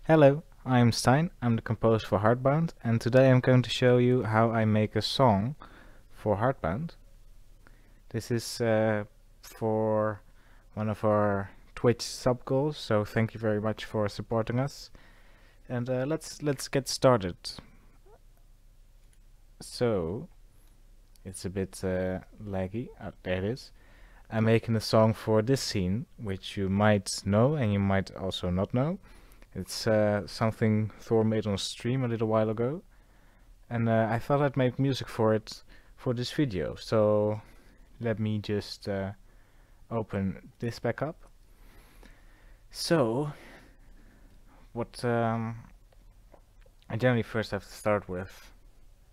Hello, I'm Stijn, I'm the composer for Heartbound, and today I'm going to show you how I make a song for Heartbound. This is for one of our Twitch sub goals, so thank you very much for supporting us. And let's get started. So, it's a bit laggy. There it is. I'm making a song for this scene, which you might know and you might also not know. It's something Thor made on a stream a little while ago, and I thought I'd make music for it for this video. So let me just open this back up. So what I generally first have to start with,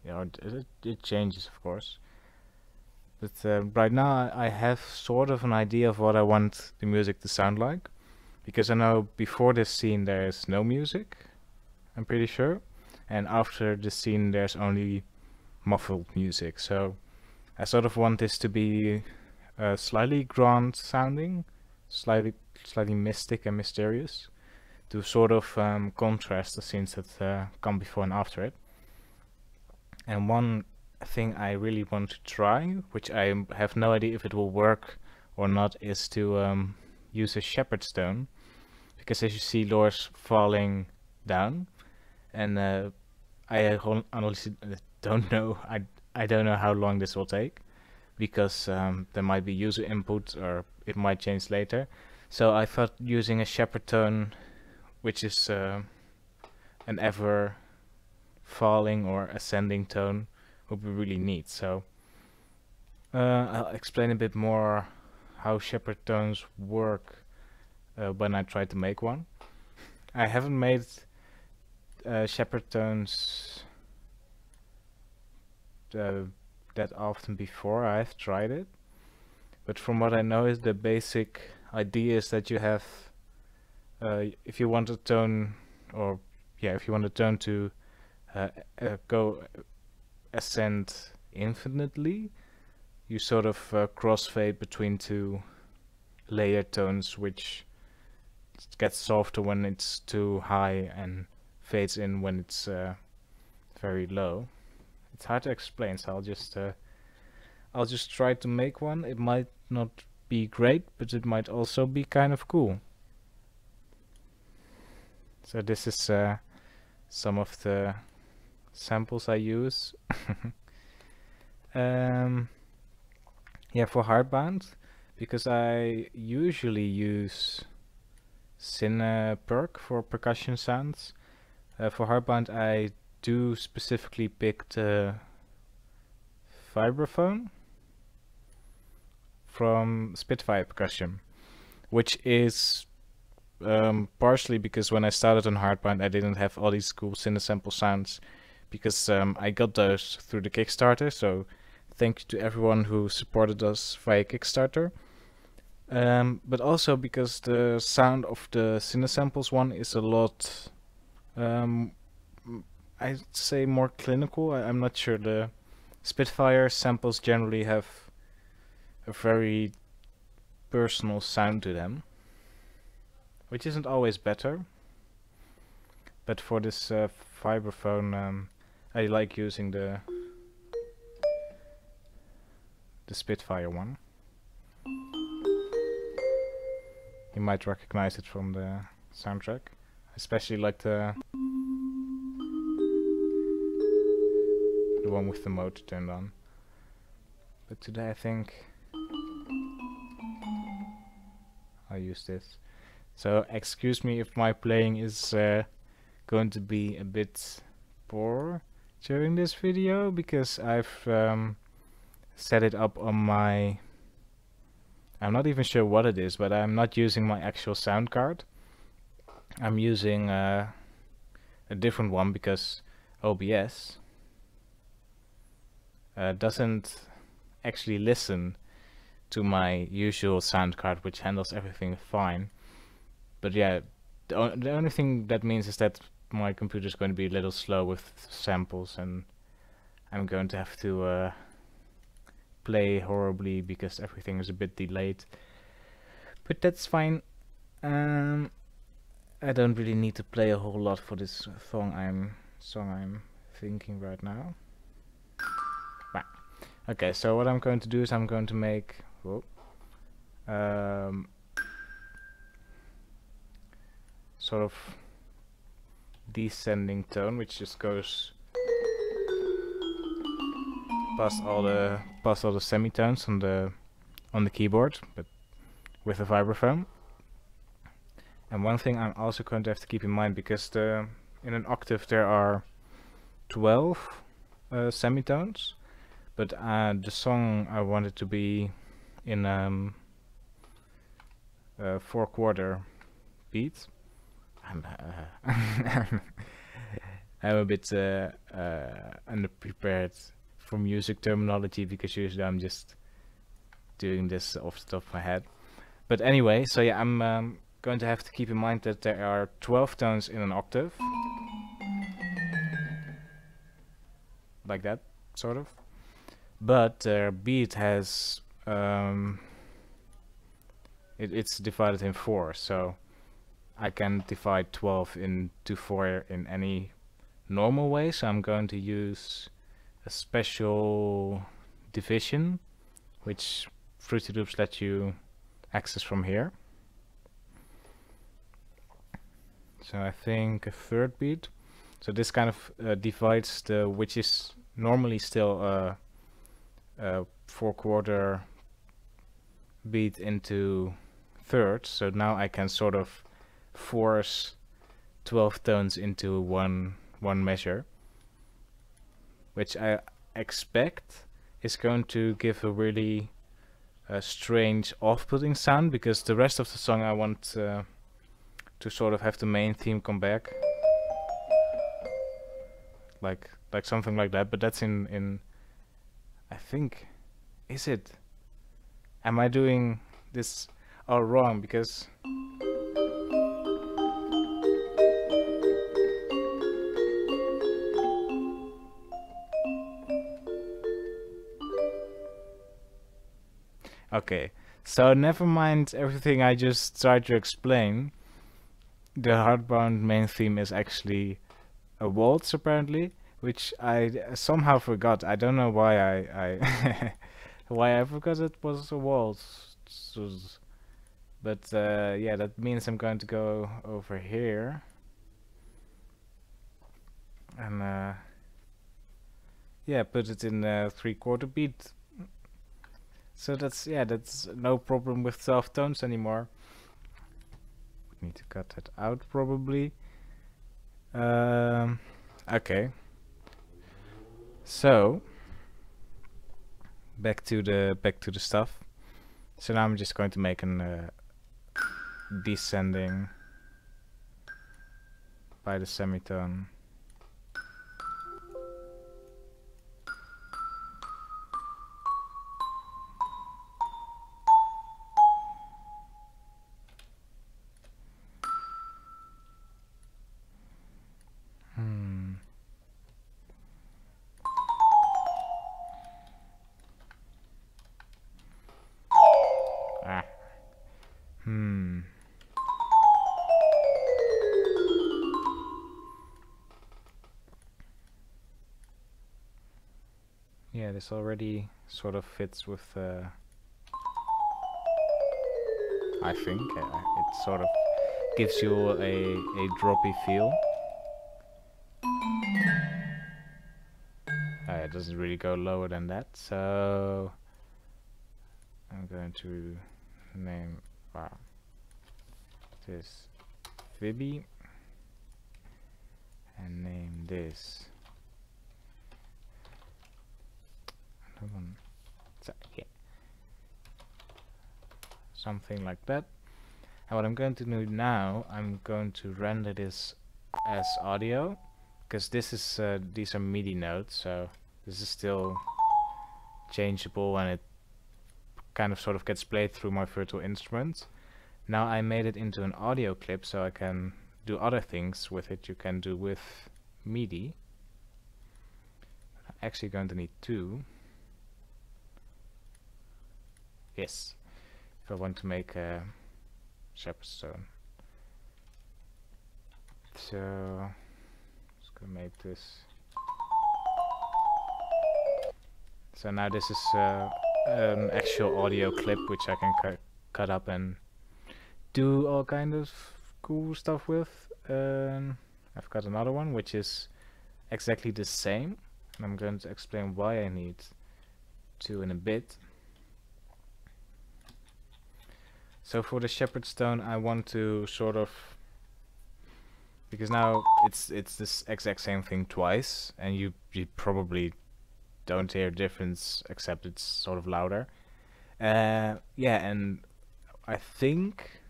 it changes of course, but right now I have sort of an idea of what I want the music to sound like. Because I know before this scene there's no music, I'm pretty sure, and after this scene there's only muffled music. So I sort of want this to be slightly grand sounding, slightly mystic and mysterious, to sort of contrast the scenes that come before and after it. And one thing I really want to try, which I have no idea if it will work or not, is to use a shepherd's stone. Because as you see, Lore's falling down, and I honestly don't know. I don't know how long this will take, because there might be user input or it might change later. So I thought using a shepherd tone, which is an ever falling or ascending tone, would be really neat. So I'll explain a bit more how shepherd tones work when I try to make one. I haven't made shepherd tones that often before. I have tried it, but from what I know is the basic idea is that you have if you want a tone, or if you want a tone to go ascend infinitely, you sort of crossfade between two layered tones, which gets softer when it's too high and fades in when it's very low. It's hard to explain, so I'll just try to make one. It might not be great, but it might also be kind of cool. So this is some of the samples I use. Yeah, for Heartbound, because I usually use Perk for percussion sounds. For Heartbound I do specifically pick the vibraphone from Spitfire Percussion, which is partially because when I started on Heartbound I didn't have all these cool cinesample sounds, because I got those through the Kickstarter, so thank you to everyone who supported us via Kickstarter. But also because the sound of the cinesamples one is a lot, I'd say more clinical. I'm not sure. The Spitfire samples generally have a very personal sound to them, which isn't always better. But for this vibraphone, I like using the Spitfire one. You might recognize it from the soundtrack. I especially like the one with the motor turned on. But today I think I'll use this. So excuse me if my playing is going to be a bit poor during this video, because I've set it up on my... I'm not even sure what it is, but I'm not using my actual sound card. I'm using a different one because OBS doesn't actually listen to my usual sound card, which handles everything fine. But yeah, the only thing that means is that my computer is going to be a little slow with samples, and I'm going to have to play horribly because everything is a bit delayed. But that's fine. I don't really need to play a whole lot for this song I'm thinking right now. Right. Okay, so what I'm going to do is I'm going to make sort of descending tone, which just goes past all the semitones on the keyboard, but with a vibraphone. And one thing I'm also going to have to keep in mind, because in an octave there are 12 semitones, but the song I wanted to be in 4/4 beat. I'm a bit underprepared for music terminology, because usually I'm just doing this off the top of my head. But anyway, so yeah, I'm going to have to keep in mind that there are 12 tones in an octave. Like that, sort of. But their beat has it's divided in 4, so I can divide 12 into 4 in any normal way, so I'm going to use a special division, which Fruity Loops let you access from here. So I think a third beat. So this kind of divides which is normally still a 4/4 beat into thirds. So now I can sort of force 12 tones into one measure, which I expect is going to give a really strange off-putting sound, because the rest of the song I want to sort of have the main theme come back, like something like that. But that's in I think, is it? Am I doing this all wrong? Because okay, so never mind everything I just tried to explain. The Heartbound main theme is actually a waltz, apparently, which I somehow forgot. I don't know why I why I forgot it was a waltz. But yeah, that means I'm going to go over here and yeah, put it in 3/4 beat. So that's no problem with 12 tones anymore. We need to cut that out probably. Okay. So back to the stuff. So now I'm just going to make an descending by the semitone. Yeah, this already sort of fits with I think it sort of gives you a droppy feel. It doesn't really go lower than that, so I'm going to name this Vibi and name this so, yeah, something like that. And what I'm going to do now, I'm going to render this as audio, because this is these are MIDI notes, so this is still changeable and it kind of sort of gets played through my virtual instrument. Now I made it into an audio clip, so I can do other things with it you can do with MIDI. I'm actually going to need 2. Yes, if I want to make a shepherd's stone. So just gonna make this. So now this is an actual audio clip which I can cut up and do all kind of cool stuff with. I've got another one which is exactly the same, and I'm going to explain why I need to in a bit. So for the shepherd stone, I want to sort of, because now it's this exact same thing twice, and you probably don't hear a difference except it's sort of louder. Yeah, and I think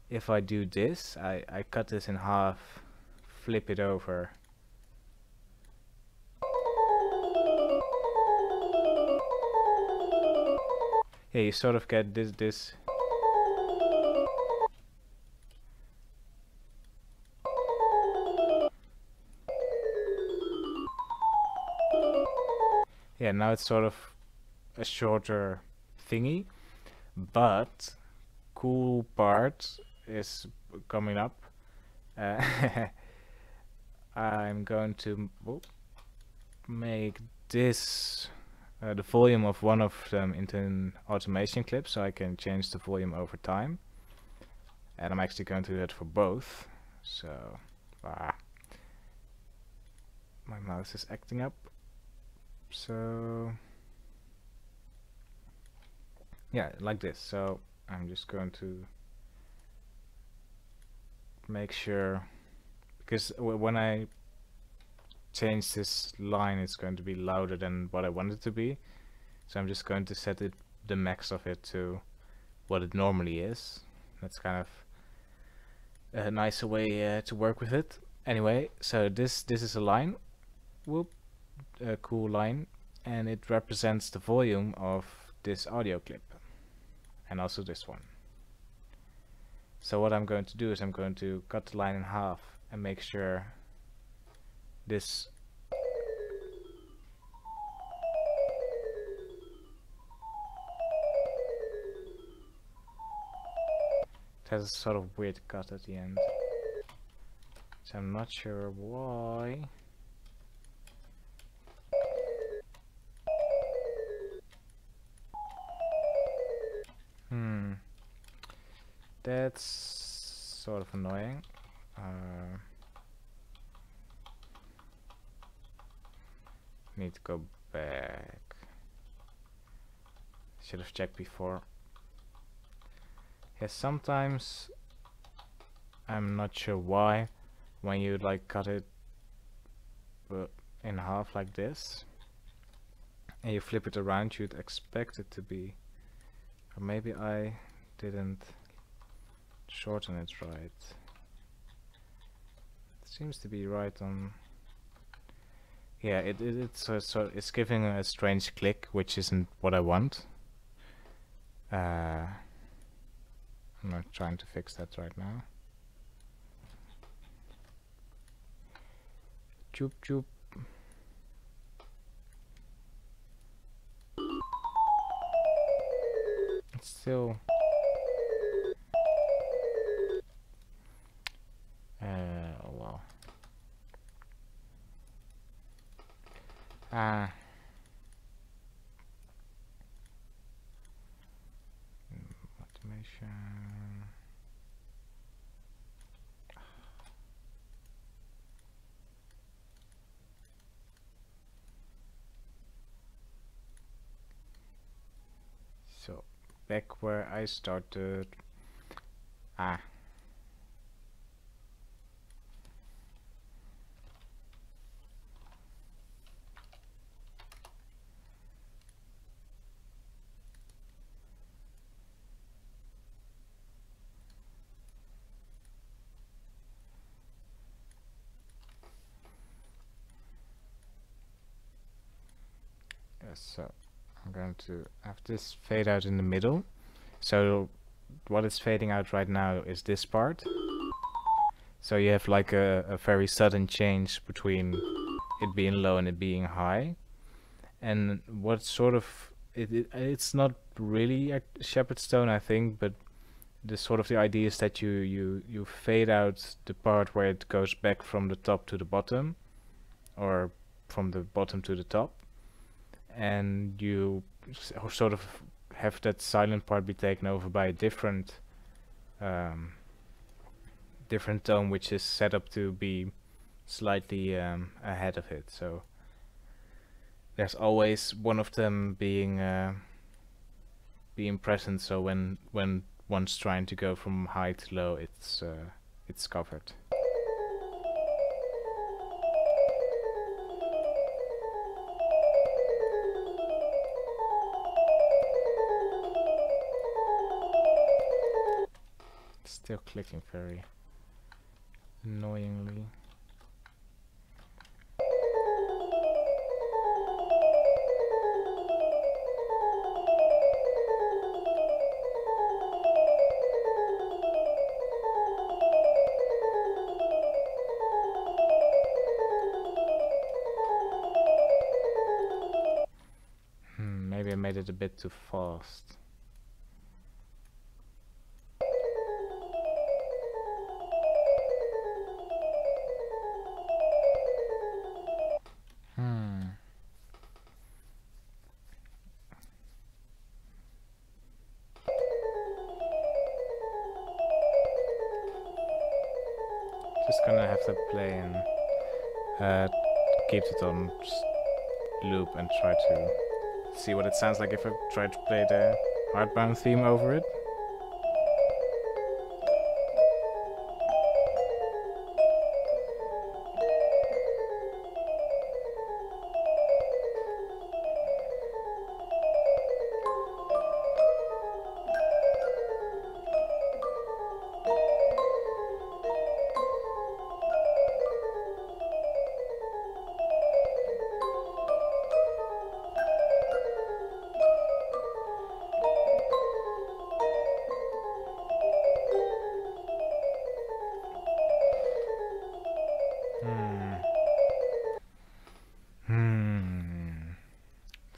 if I do this, I cut this in half, flip it over. Yeah, you sort of get this. Yeah, now it's sort of a shorter thingy, but cool part is coming up. I'm going to make this the volume of one of them into an automation clip, so I can change the volume over time. And I'm actually going to do that for both. So, my mouse is acting up. So, yeah, like this. So I'm just going to make sure, because when I change this line, it's going to be louder than what I want it to be. So I'm just going to set it, the max of it, to what it normally is. That's kind of a nicer way to work with it. Anyway, so this is a line, a cool line, and it represents the volume of this audio clip, and also this one. So what I'm going to do is I'm going to cut the line in half and make sure this has a sort of weird cut at the end. So I'm not sure why. That's sort of annoying. Need to go back. Should have checked before. Yeah, sometimes I'm not sure why, when you like cut it in half like this and you flip it around, you'd expect it to be, or maybe I didn't shorten it right. It seems to be right on. Yeah, it's giving a strange click, which isn't what I want. I'm not trying to fix that right now. Choop choop. It's still oh well. Automation. So back where I started. So I'm going to have this fade out in the middle. So what is fading out right now is this part. So you have like a very sudden change between it being low and it being high. And what sort of it's not really a shepherd stone, I think, but the sort of the idea is that you fade out the part where it goes back from the top to the bottom, or from the bottom to the top, and you sort of have that silent part be taken over by a um, different tone, which is set up to be slightly ahead of it. So there's always one of them being present. So when one's trying to go from high to low, it's covered. Still clicking very annoyingly. Maybe I made it a bit too fast. Just gonna have to play and keep it on loop and try to see what it sounds like if I try to play the Heartbound theme over it.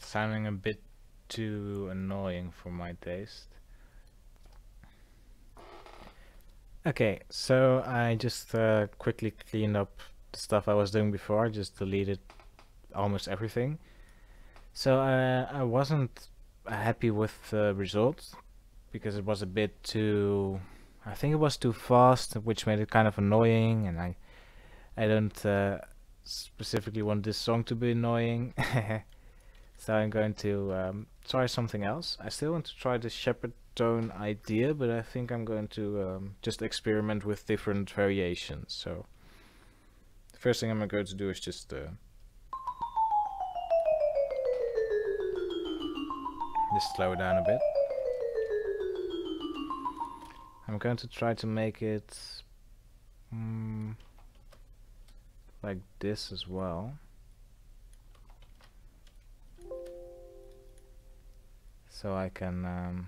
Sounding a bit too annoying for my taste. Okay, so I just quickly cleaned up the stuff I was doing before. I just deleted almost everything. So I wasn't happy with the results because it was a bit too... I think it was too fast, which made it kind of annoying, and I don't specifically want this song to be annoying. So I'm going to try something else. I still want to try the shepherd tone idea, but I think I'm going to just experiment with different variations. So the first thing I'm going to do is just slow it down a bit. I'm going to try to make it like this as well. So I can,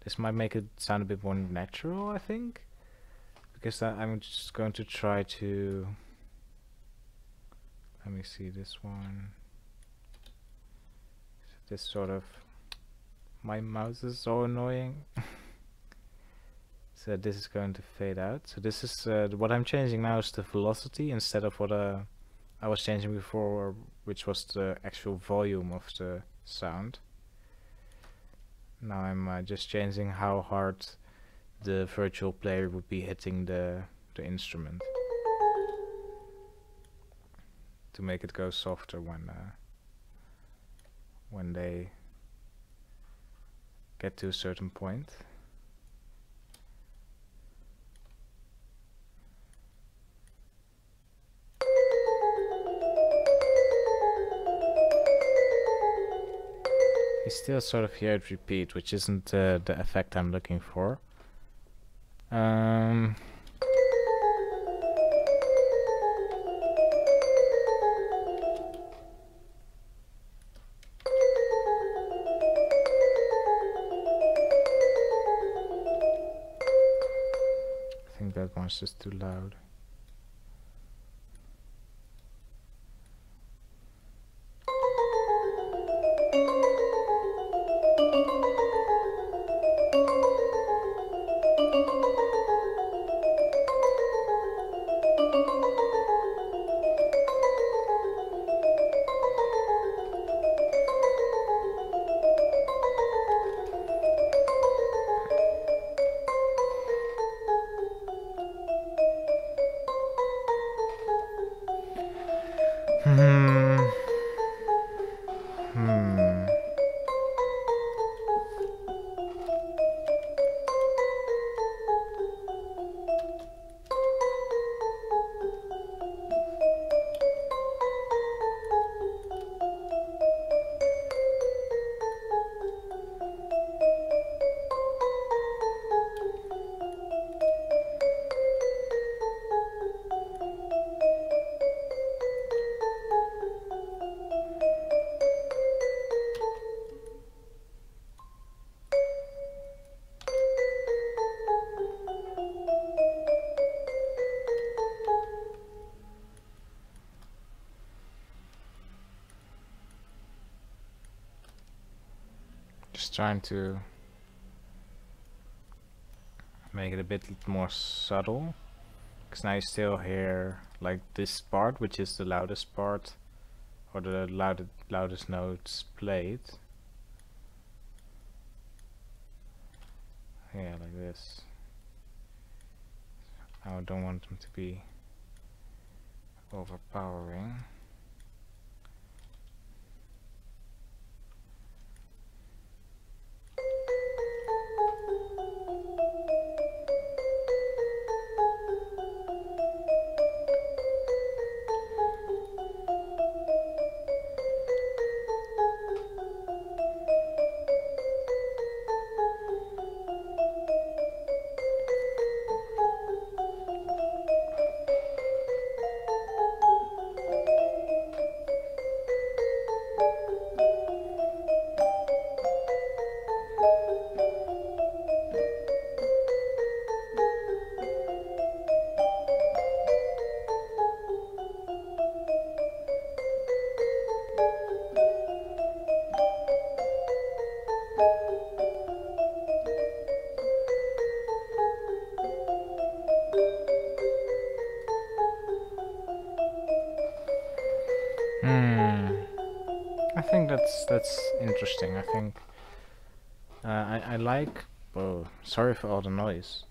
this might make it sound a bit more natural, I think, because I'm just going to try to, let me see this one, this sort of, my mouse is so annoying. So this is going to fade out. So this is, what I'm changing now is the velocity instead of what I was changing before, which was the actual volume of the sound. Now I'm just changing how hard the virtual player would be hitting the instrument to make it go softer when they get to a certain point. You still sort of hear it repeat, which isn't the effect I'm looking for. I think that one's just too loud. just trying to make it a bit more subtle, because now you still hear like this part, which is the loudest part, or the loudest notes played. Yeah, like this. I don't want them to be overpowering. I think that's interesting. I think I like. Oh, sorry for all the noise.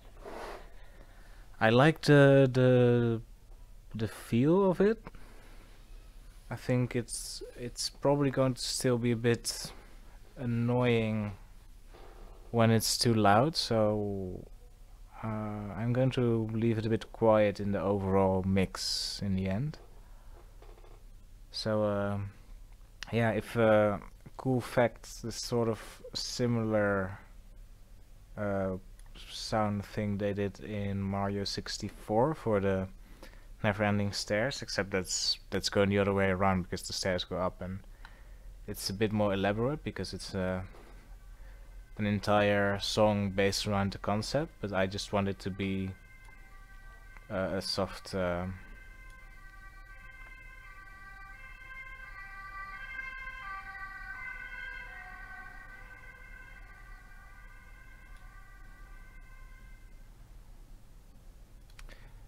I like the feel of it. I think it's probably going to still be a bit annoying when it's too loud, so I'm going to leave it a bit quiet in the overall mix in the end. So yeah, if cool fact, this sort of similar sound thing they did in Mario 64 for the never-ending stairs, except that's going the other way around, because the stairs go up, and it's a bit more elaborate because it's an entire song based around the concept. But I just want it to be a soft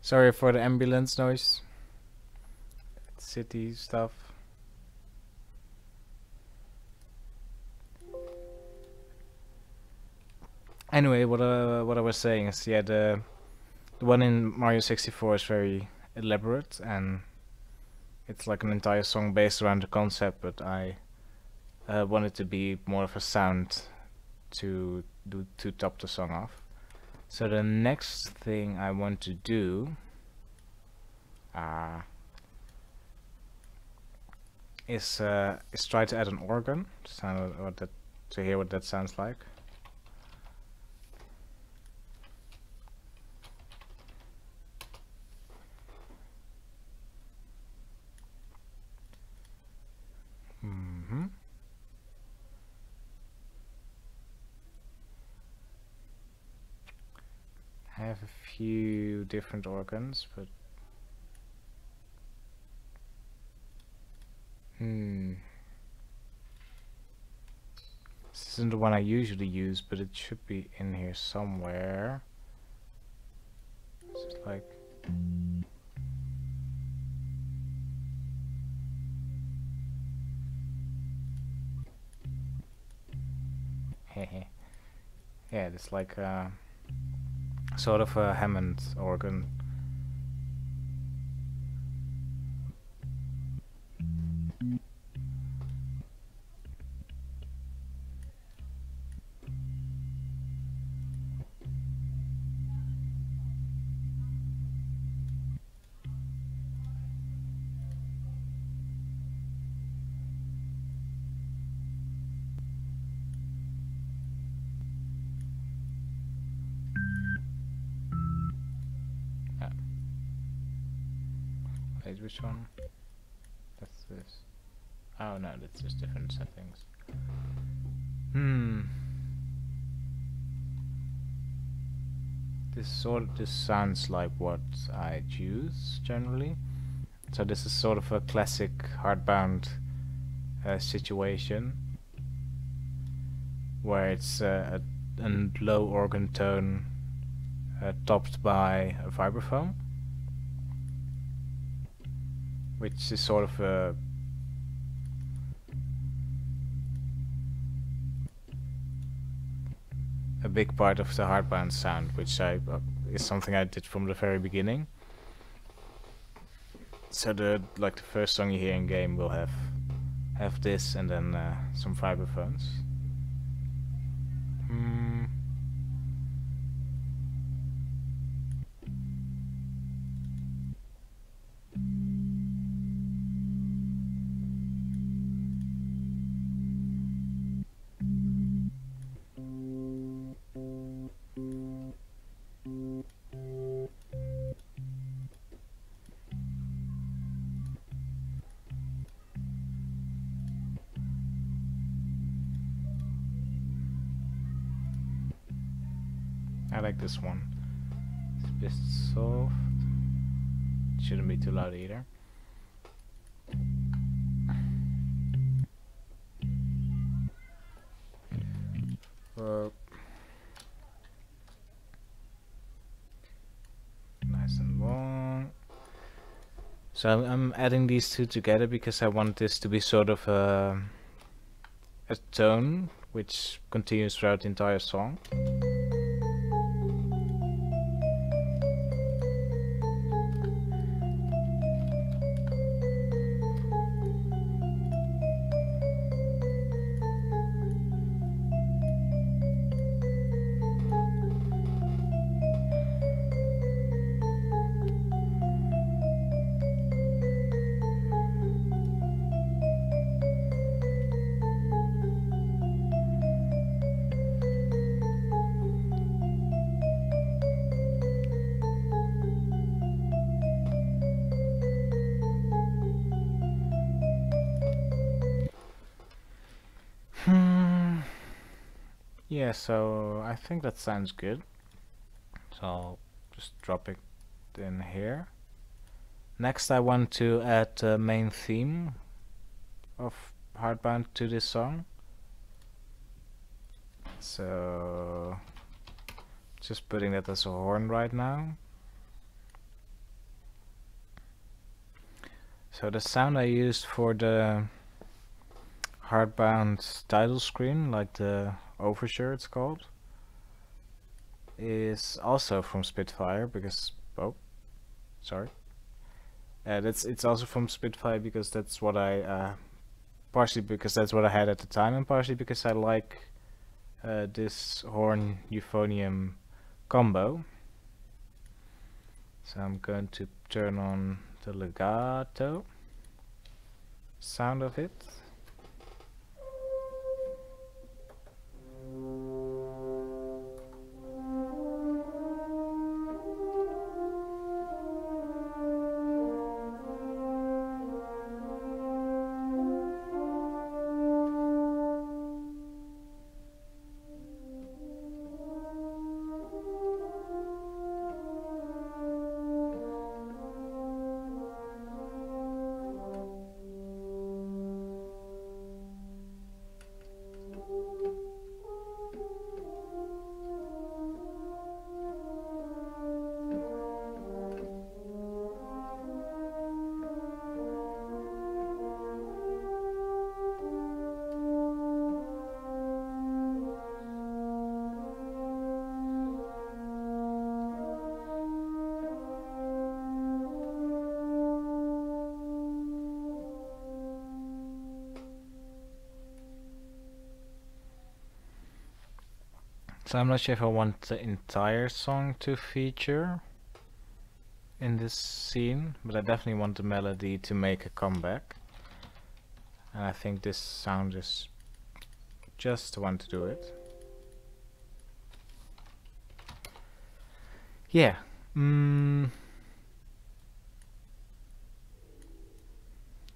sorry for the ambulance noise. City stuff. Anyway, what I was saying is, yeah, the one in Mario 64 is very elaborate, and it's like an entire song based around the concept, but I want it to be more of a sound to top the song off. So the next thing I want to do is try to add an organ to hear what that sounds like. I have a few different organs, but this isn't the one I usually use, but it should be in here somewhere. It's just like yeah, it's like sort of a Hammond organ. Wait, which one? That's this. Oh no, that's just different settings. This sounds like what I choose generally. So this is sort of a classic Heartbound situation. where it's a low organ tone topped by a vibraphone, which is sort of a big part of the Heartbound sound, which is something I did from the very beginning. So the first song you hear in game will have this and then some vibraphones. I like this one. It's a bit soft. Shouldn't be too loud either. Nice and long. So I'm adding these two together because I want this to be sort of a tone which continues throughout the entire song. Yeah, so I think that sounds good. So I'll just drop it in here. Next I want to add the main theme of Heartbound to this song. So just putting that as a horn right now. So the sound I used for the Heartbound title screen, like the overture it's called, is also from Spitfire because it's also from Spitfire because that's what I partially because that's what I had at the time, and partially because I like this horn euphonium combo. So I'm going to turn on the legato sound of it. So I'm not sure if I want the entire song to feature in this scene, but I definitely want the melody to make a comeback. And I think this sound is just the one to do it. Yeah.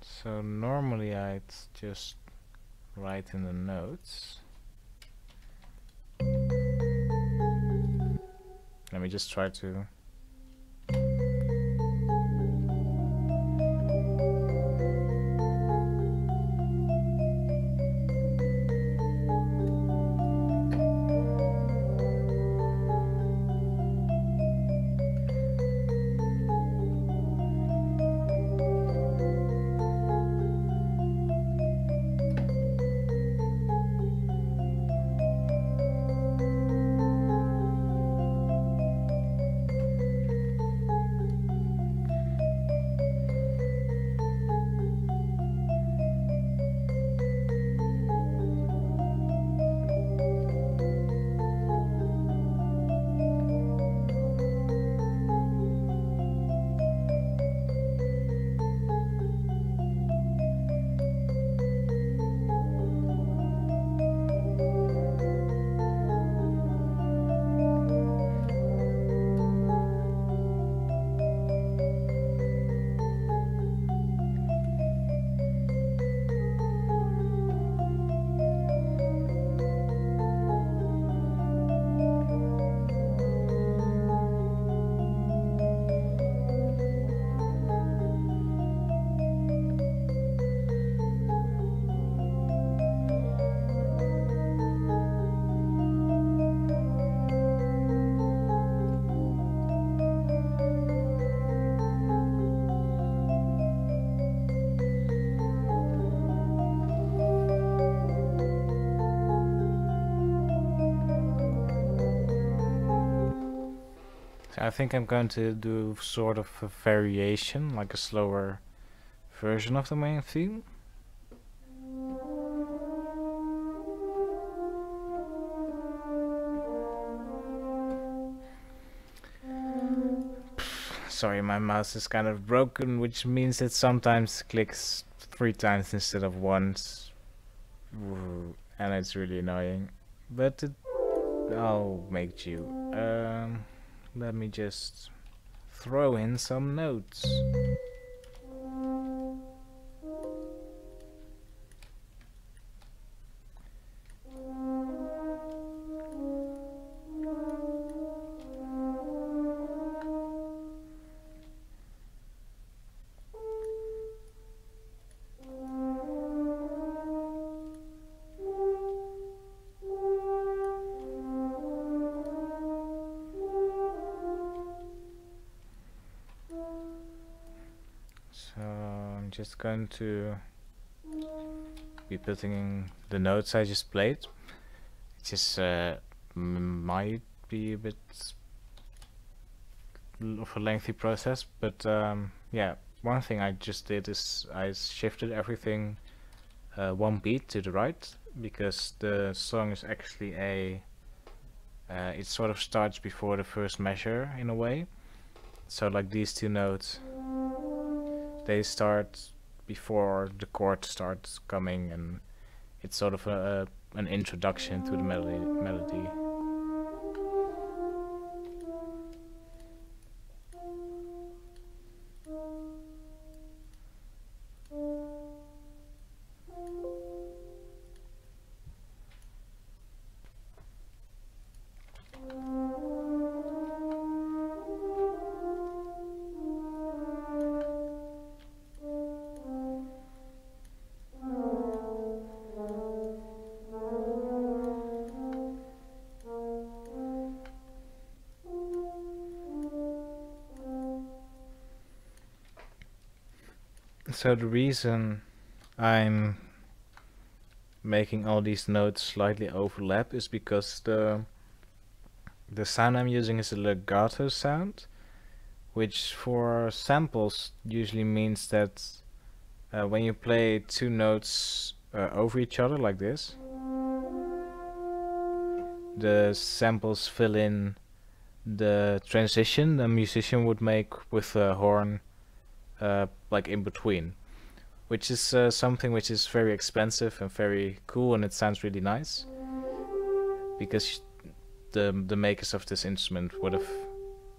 So normally I'd just write in the notes. Let me just try to I think I'm going to do sort of a variation, like a slower version of the main theme. Sorry, my mouse is kind of broken, which means it sometimes clicks 3 times instead of once. And it's really annoying. But I'll make do. Let me just throw in some notes. So I'm just going to be putting in the notes I just played. It just might be a bit of a lengthy process, but yeah, one thing I just did is I shifted everything 1 beat to the right, because the song is actually it sort of starts before the first measure in a way. So like these 2 notes, they start before the chord starts coming, and it's sort of an introduction to the melody. So the reason I'm making all these notes slightly overlap is because the sound I'm using is a legato sound, which for samples usually means that when you play 2 notes over each other like this, the samples fill in the transition the musician would make with the horn like in between, which is something which is very expensive and very cool, and it sounds really nice, because the makers of this instrument would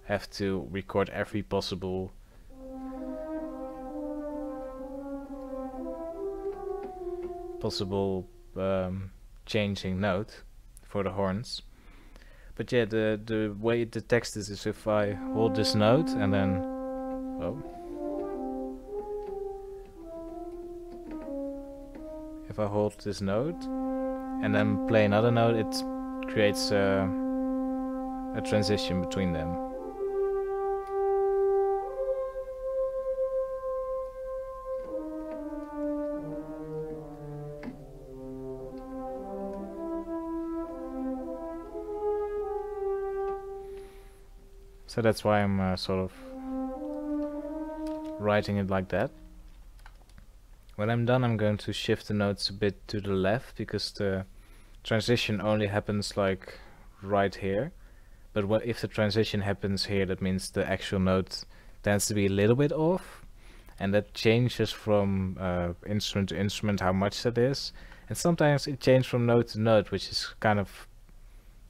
have to record every possible changing note for the horns. But yeah, the way it detects this is if I hold this note and then if I hold this note and then play another note, it creates a transition between them. So that's why I'm sort of writing it like that. When I'm done, I'm going to shift the notes a bit to the left, because the transition only happens like right here. But if the transition happens here, that means the actual note tends to be a little bit off, and that changes from instrument to instrument how much that is. And sometimes it changes from note to note, which is kind of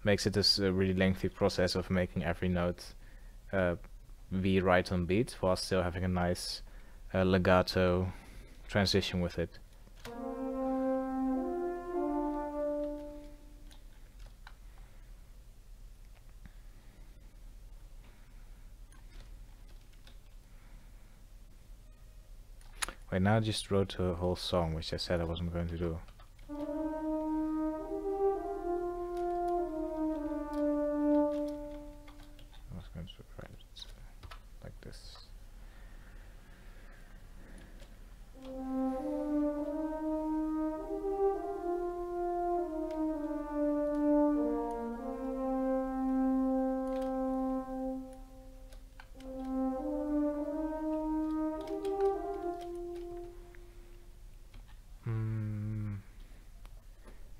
makes it this really lengthy process of making every note be right on beat while still having a nice legato transition with it. Wait, now I just wrote a whole song, which I said I wasn't going to do. I was going to write it like this.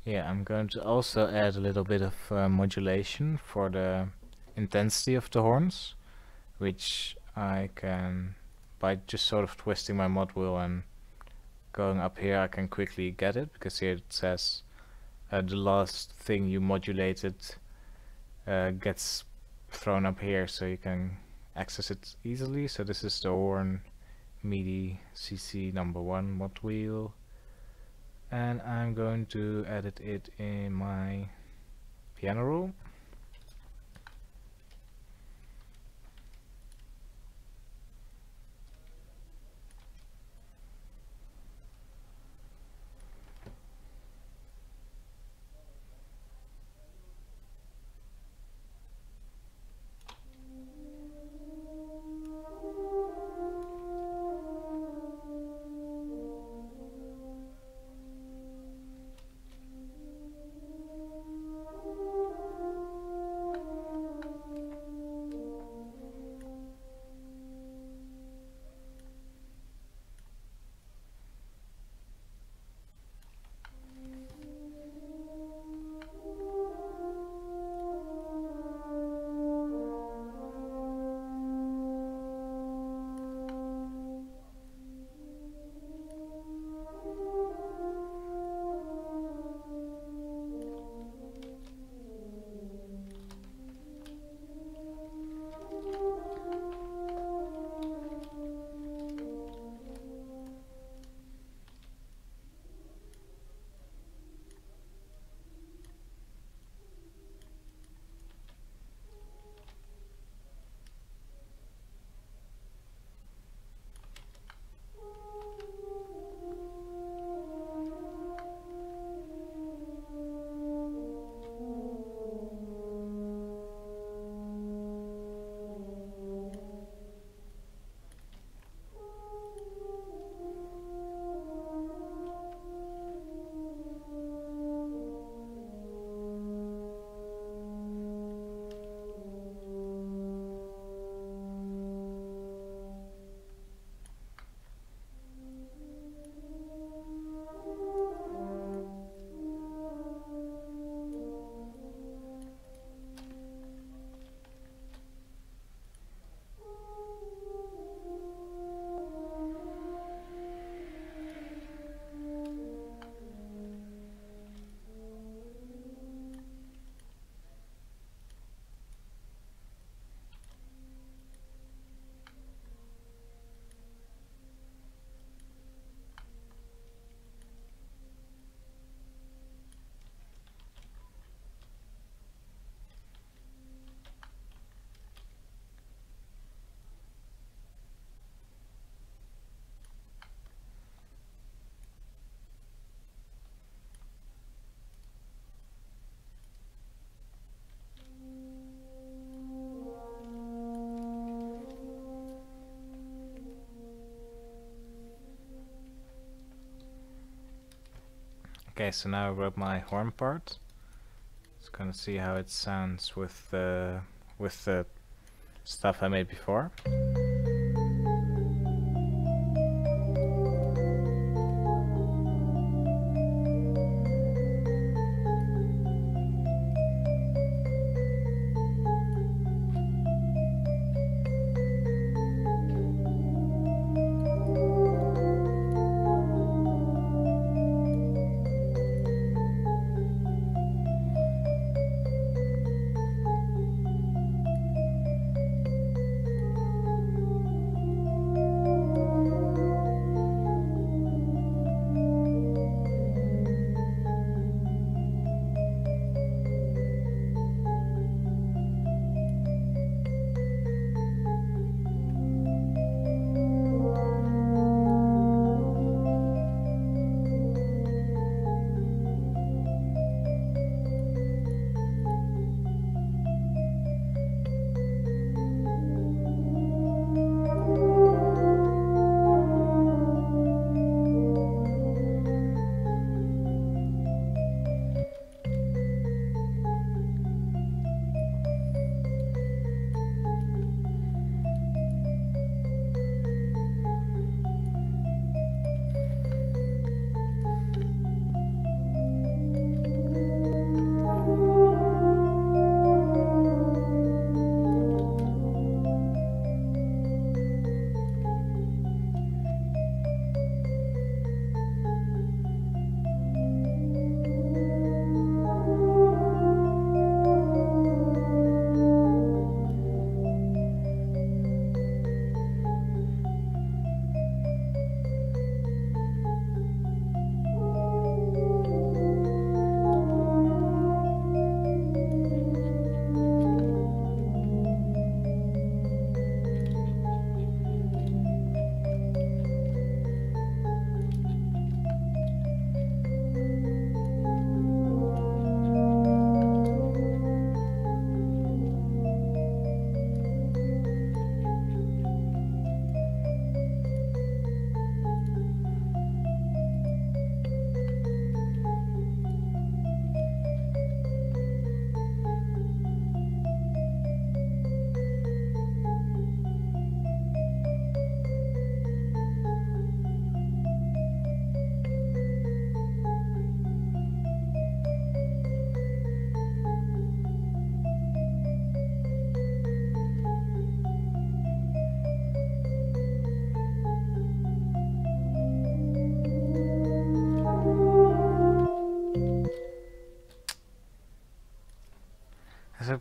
Yeah, I'm going to also add a little bit of modulation for the intensity of the horns, which I can, by just sort of twisting my mod wheel and going up here, I can quickly get it, because here it says the last thing you modulated gets thrown up here, so you can access it easily. So this is the horn MIDI CC number 1 mod wheel, and I'm going to edit it in my piano roll. Okay, so now I wrote my horn part. Just gonna see how it sounds with the stuff I made before.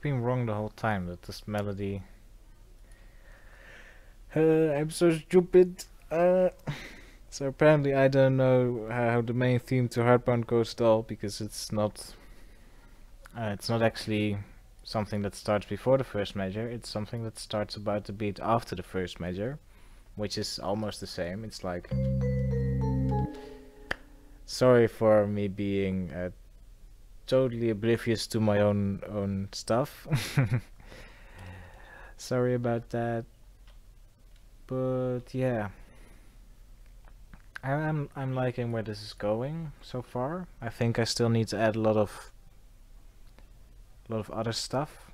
been wrong the whole time, that this melody... I'm so stupid. So apparently I don't know how the main theme to Heartbound goes at all, because it's not actually something that starts before the first measure. It's something that starts about the beat after the first measure, which is almost the same. It's like... Sorry for me being totally oblivious to my own stuff. Sorry about that. But yeah, I'm liking where this is going so far. I think I still need to add a lot of other stuff.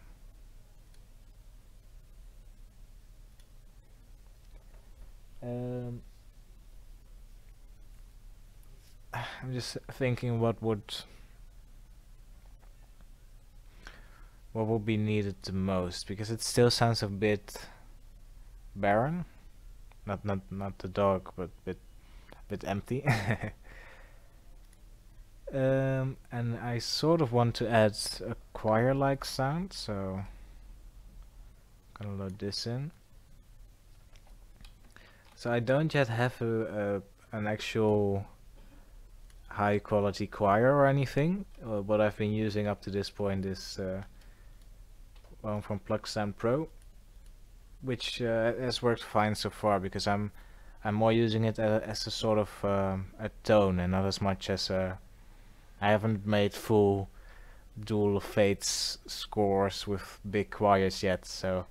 I'm just thinking what would be needed the most, because it still sounds a bit barren. Not the dog, but bit empty. And I sort of want to add a choir-like sound, so I'm gonna load this in. So I don't yet have an actual high quality choir or anything. What I've been using up to this point is one from Plugsound Pro, which has worked fine so far, because I'm more using it as a sort of a tone, and not as much as I haven't made full Duel of Fates scores with big choirs yet, so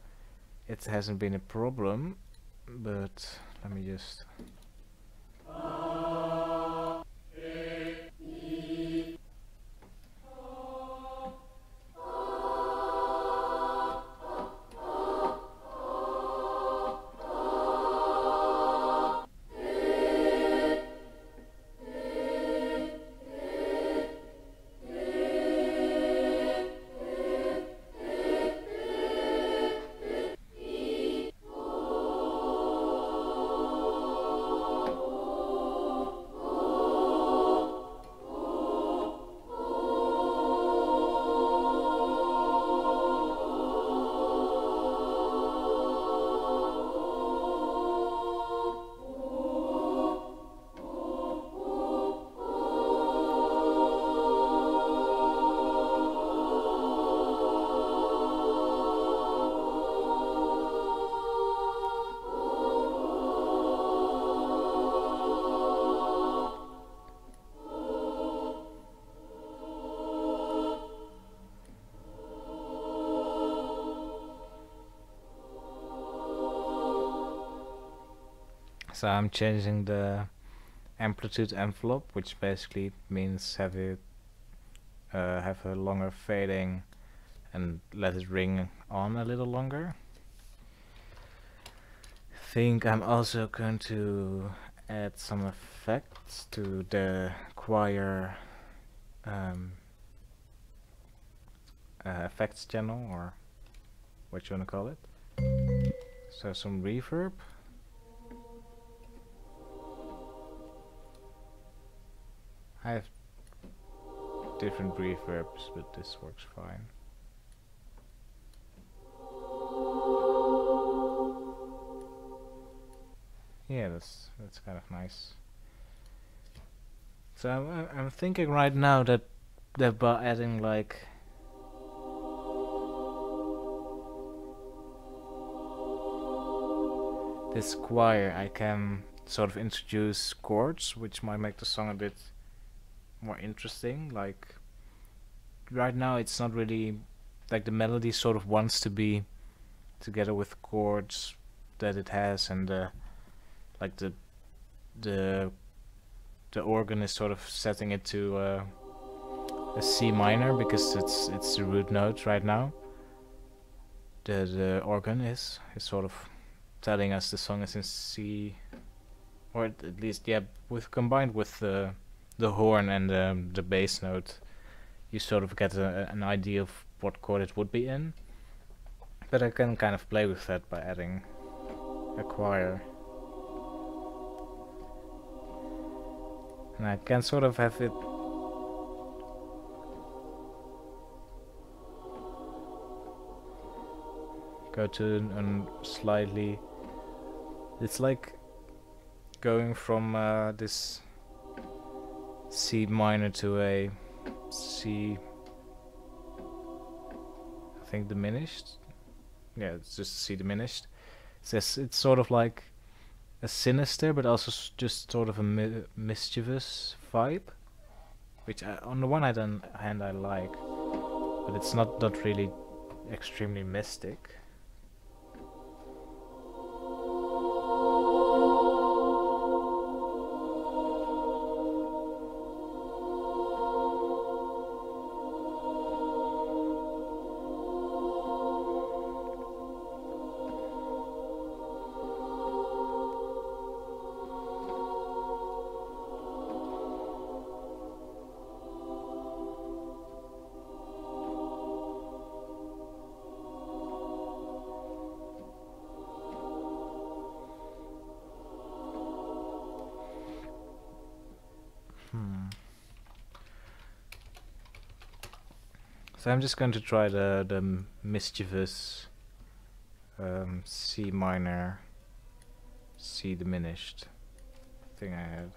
it hasn't been a problem. But let me just... So I'm changing the amplitude envelope, which basically means have a longer fading and let it ring on a little longer. I think I'm also going to add some effects to the choir effects channel, or what you wanna call it. So some reverb. I have different reverbs, but this works fine. Yeah, that's kind of nice. So I'm thinking right now that by adding like this choir, I can sort of introduce chords, which might make the song a bit more interesting. Like right now it's not really like the melody sort of wants to be together with chords that it has, and like the organ is sort of setting it to a C minor, because it's the root note right now. The organ is sort of telling us the song is in C, or at least, yeah, combined with the horn and the bass note, you sort of get an idea of what chord it would be in. But I can kind of play with that by adding a choir. And I can sort of have it go to a slightly. It's like going from this C minor to a C, I think diminished. Yeah, it's just C diminished. It's sort of like a sinister, but also just sort of a mischievous vibe, which on the one hand I like, but it's not really extremely mystic. So I'm just going to try the mischievous C minor, C diminished thing I had.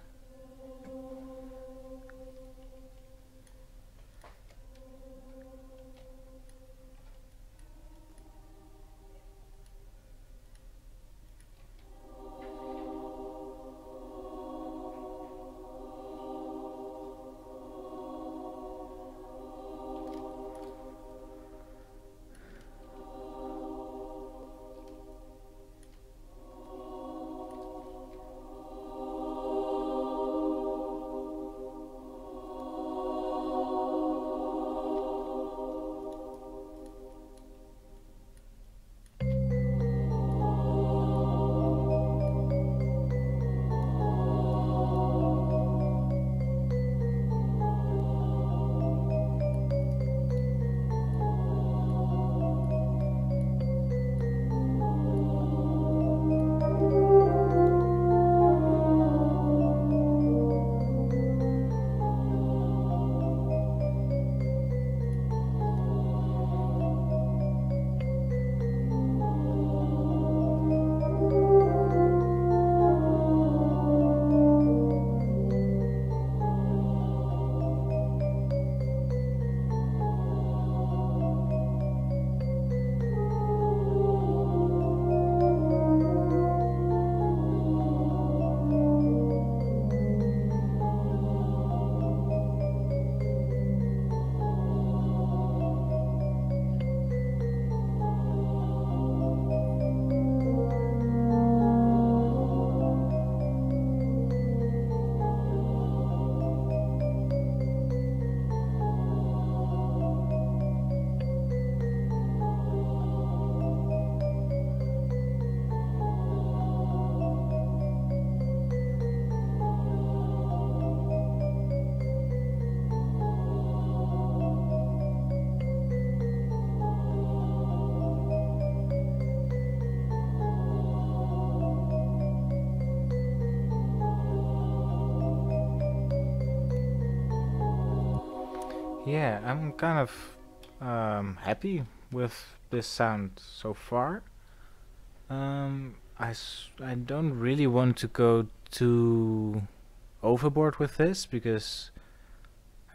Yeah, I'm kind of happy with this sound so far. I don't really want to go too overboard with this because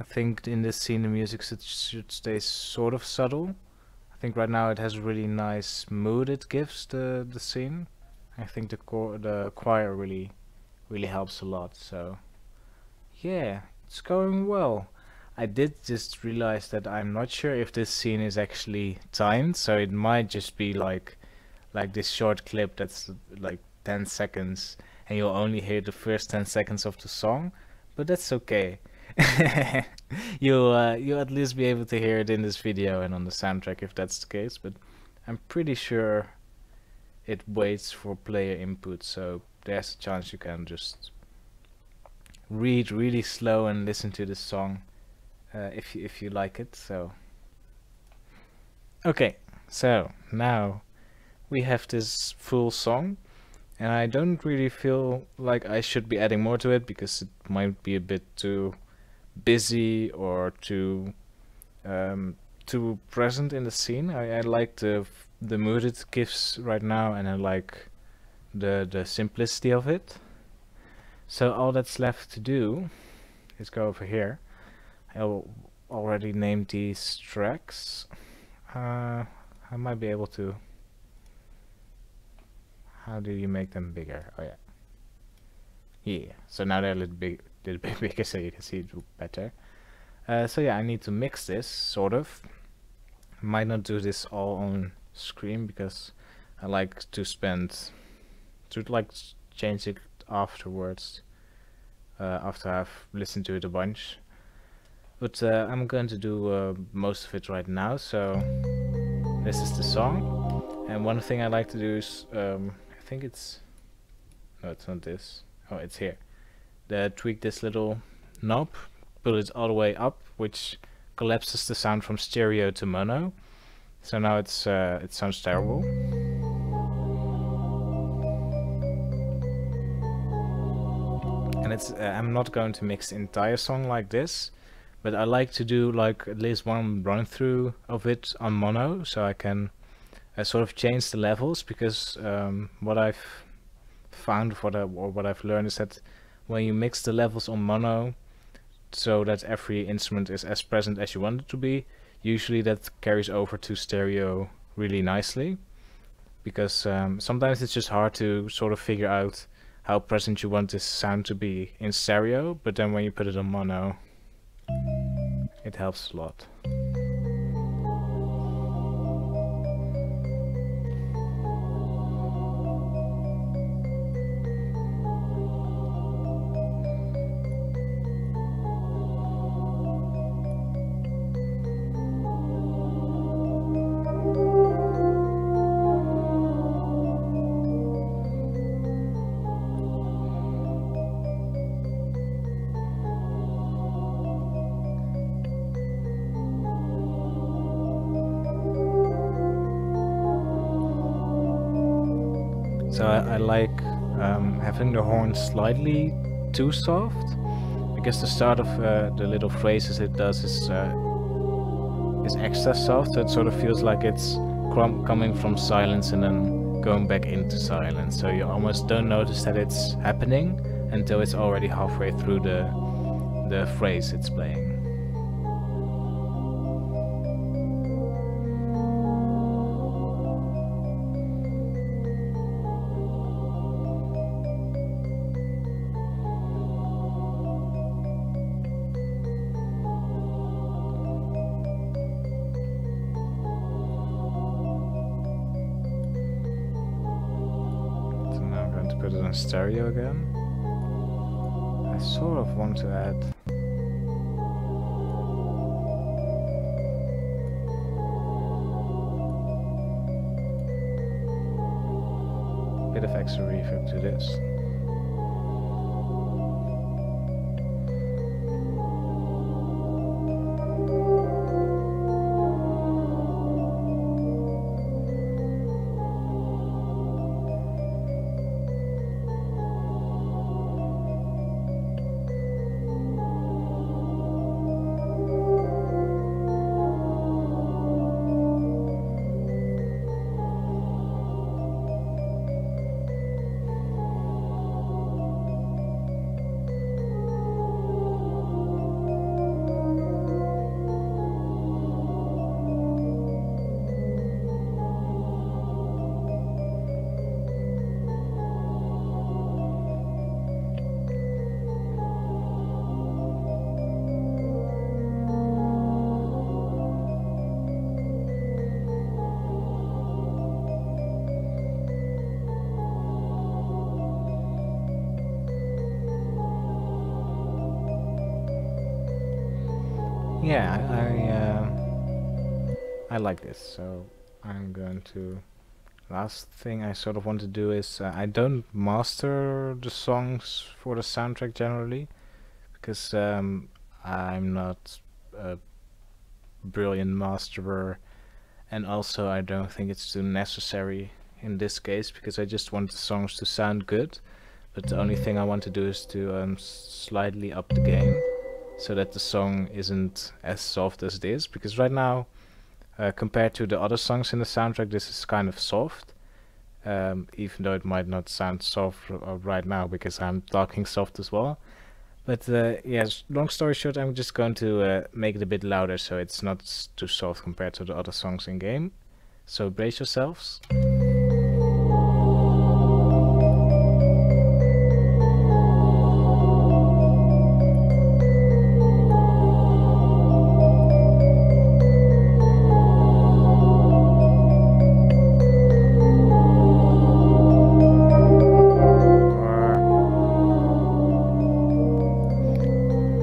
I think in this scene the music should stay sort of subtle. I think right now it has a really nice mood it gives the scene. I think the choir really helps a lot. So yeah, it's going well. I did just realize that I'm not sure if this scene is actually timed, so it might just be like this short clip that's like 10 seconds and you'll only hear the first 10 seconds of the song, but that's okay. You'll at least be able to hear it in this video and on the soundtrack if that's the case, but I'm pretty sure it waits for player input, so there's a chance you can just read really slow and listen to the song if you like it. So okay, so now we have this full song, and I don't really feel like I should be adding more to it because it might be a bit too busy or too too present in the scene. I like the mood it gives right now, and I like the simplicity of it. So all that's left to do is go over here. I already named these tracks. I might be able to. How do you make them bigger? Oh yeah. Yeah. So now they're a little bit bigger, so you can see it better. So yeah, I need to mix this sort of. I might not do this all on screen because I like to change it afterwards. After I've listened to it a bunch. But I'm going to do most of it right now, so this is the song. And one thing I like to do is, I think it's, no, it's not this. Oh, it's here. Tweak this little knob, put it all the way up, which collapses the sound from stereo to mono. So now it sounds terrible. And it's I'm not going to mix the entire song like this, but I like to do like at least one run through of it on mono, so I can sort of change the levels, because what I've found, what I've learned is that when you mix the levels on mono so that every instrument is as present as you want it to be, usually that carries over to stereo really nicely, because sometimes it's just hard to sort of figure out how present you want this sound to be in stereo, but then when you put it on mono, it helps a lot. So I like having the horn slightly too soft, because the start of the little phrases it does is extra soft, so it sort of feels like it's coming from silence and then going back into silence. So you almost don't notice that it's happening until it's already halfway through the phrase it's playing. Put it on stereo again. I sort of want to add a bit of extra reverb to this. Yeah, I like this, so I'm going to. Last thing I sort of want to do is I don't master the songs for the soundtrack generally, because I'm not a brilliant masterer, and also I don't think it's too necessary in this case, because I just want the songs to sound good. But the only thing I want to do is to slightly up the gain, so that the song isn't as soft as it is, because right now Compared to the other songs in the soundtrack, this is kind of soft. Even though it might not sound soft right now because I'm talking soft as well. But yes, long story short, I'm just going to make it a bit louder so it's not too soft compared to the other songs in game. So brace yourselves.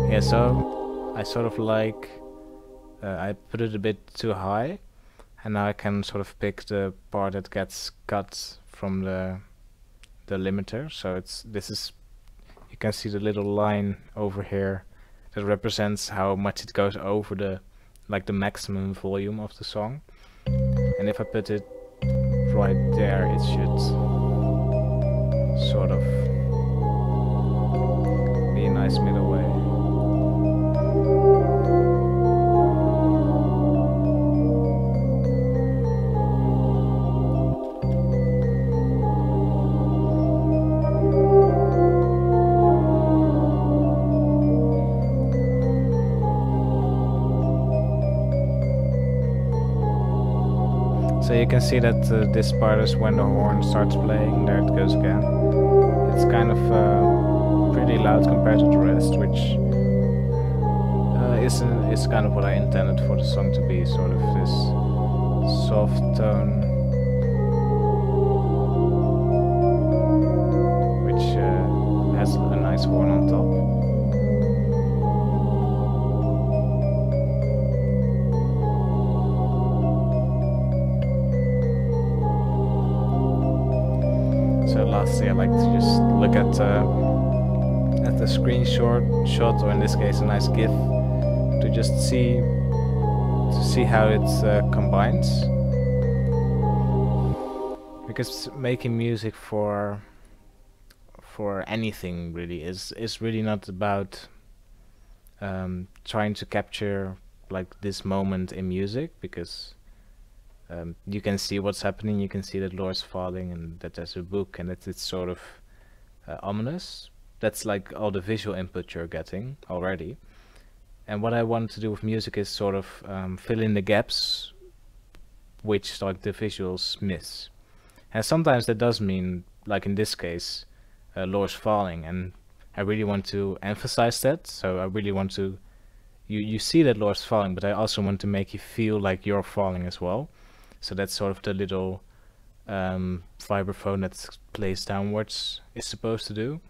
Yeah, so I sort of like I put it a bit too high, and now I can sort of pick the part that gets cut from the limiter. So this is, you can see the little line over here that represents how much it goes over the maximum volume of the song. And if I put it right there, it should sort of be a nice middle way. So you can see that this part is when the horn starts playing. There it goes again. It's kind of pretty loud compared to the rest, which is kind of what I intended for the song to be, sort of this soft tone, which has a nice horn on top. So lastly, I like to just look at the screenshot, or in this case a nice GIF, to just see how it combines. Because making music for anything really is really not about trying to capture like this moment in music, because you can see what's happening, you can see that Laura's falling and that there's a book, and it's sort of ominous. That's like all the visual input you're getting already. And what I want to do with music is sort of fill in the gaps which like the visuals miss. And sometimes that does mean, like in this case, Laura's falling, and I really want to emphasize that. So I really want to, you see that Laura's falling, but I also want to make you feel like you're falling as well. So that's sort of the little vibraphone that plays downwards is supposed to do.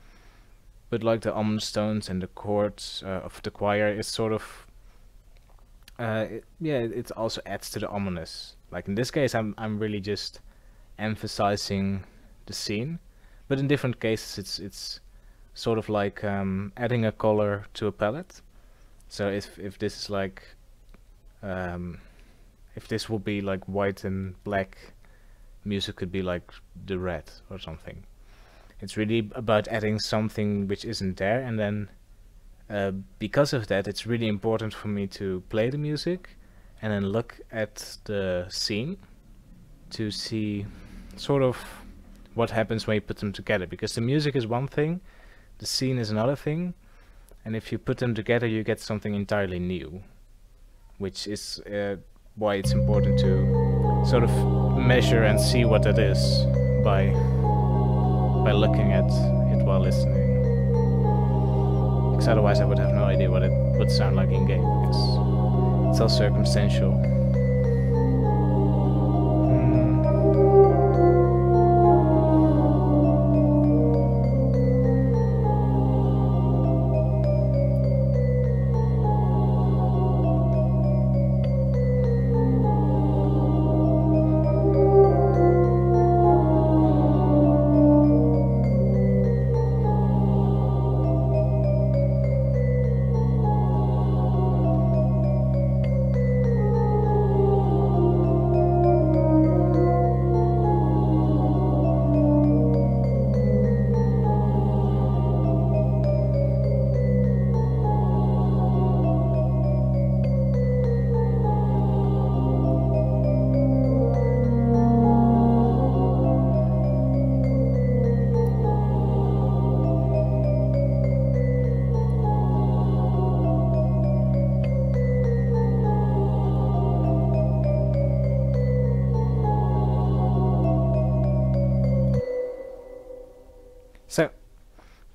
But like the ominous tones and the chords of the choir is sort of it also adds to the ominous. Like in this case, I'm really just emphasizing the scene, but in different cases it's sort of like adding a color to a palette. So if this is like if this would be like white and black, music could be like the red or something. It's really about adding something which isn't there, and then because of that, it's really important for me to play the music and then look at the scene to see sort of what happens when you put them together, because the music is one thing, the scene is another thing, and if you put them together you get something entirely new, which is why it's important to sort of measure and see what that is by looking at it while listening, because otherwise I would have no idea what it would sound like in game, because it's all circumstantial.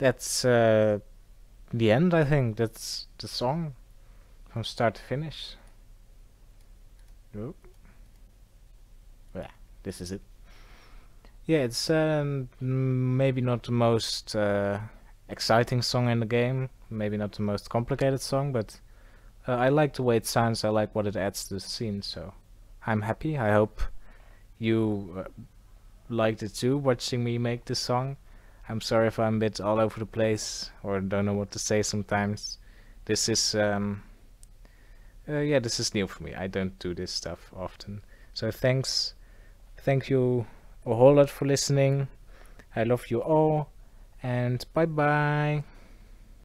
that's the end, I think. That's the song from start to finish. Oh, yeah, this is it. Yeah, it's maybe not the most exciting song in the game, maybe not the most complicated song, but I like the way it sounds, I like what it adds to the scene, so I'm happy. I hope you liked it too, watching me make this song. I'm sorry if I'm a bit all over the place or don't know what to say sometimes. This is yeah, this is new for me. I don't do this stuff often. So thank you a whole lot for listening. I love you all, and bye bye.